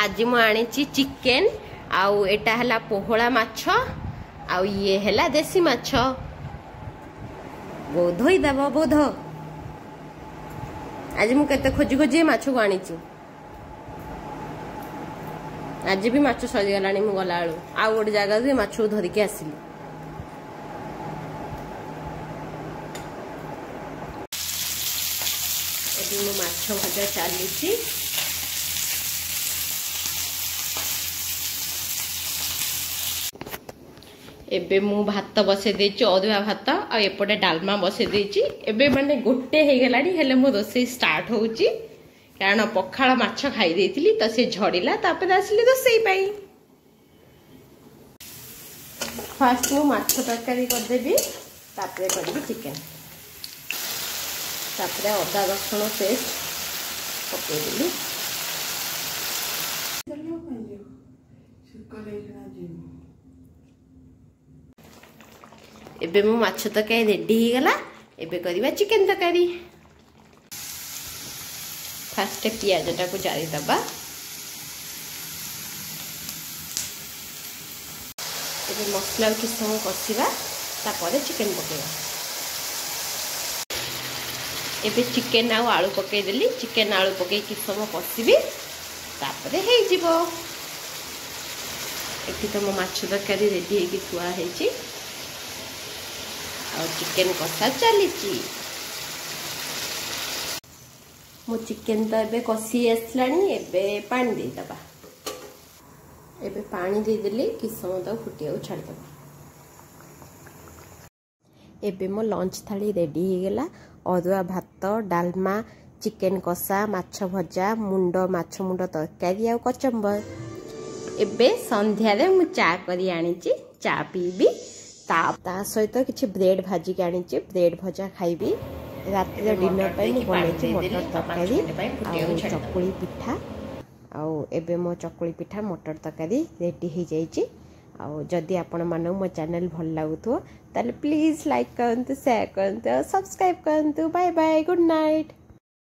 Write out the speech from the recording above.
आज मु आनी चिकेन आउ एटा हला पोहला माछ आउ ये हला देसी माछ बोध ही दब बोध आज मु केते खोजी खोजी माछ को आनी आज भी माछ सरी गलानी मु गला आलू आ गोटे जगह से माछ को धरिके आसिली एबे मु माछ भजा चली एबे मु भात बसे देछि अधुआ भात आ एपटे डालमा बसे देछि एबे माने गोटे हे गलानी हेले मो रोसे स्टार्ट होउची कारण पखाळ माछ खाई देथिली त से झड़ीला तापर आसली रोसे पाई फर्स्ट मु माछ तरकारी कर देबी तापर करबी चिकन तापर अदा रसुण पेस्ट पके देली एबे मु माछ तरकारी रेडी ही गला एबे करबा चिकन तरकारी फास्ट पियाज टाको जारी दबा एबे मसला कि समय कसिबा तापर चिकन पकेबा एबे चिकन आ आलू पके देली चिकन आलू पके कि समय कसिबी तापर हे जिवो एठी तो मो माछ तरकारी रेडी हे कि थुआ हेची और चिकन कषा चली मो चिकन तो एबे कषी आसलानी एबे पानी दे दबा एबे पानी दे देली कि समय तो फुटिया छाड़ दबा एबे मो लंच थाली रेडी हो गला अरुआ भात डालमा चिकन कषा माछ भजा मुंड माछ मुंड तरकारी आ कचंबर एबे संध्या रे मु चा करी आनी चा पीबी ता सहित किछि ब्रेड भाजी के आनी ब्रेड भजा खाइबी रात डिनर बनई मटर तरकारी चकुली पिठा आउ एबे मो चकुली पिठा मटर तरकारी रेडी हो जाइए आउ जदि आपण मन मो चैनल भल लागुथो ताले प्लीज लाइक करंतु शेयर करंतु सब्सक्राइब करंतु बाय बाय गुड नाइट।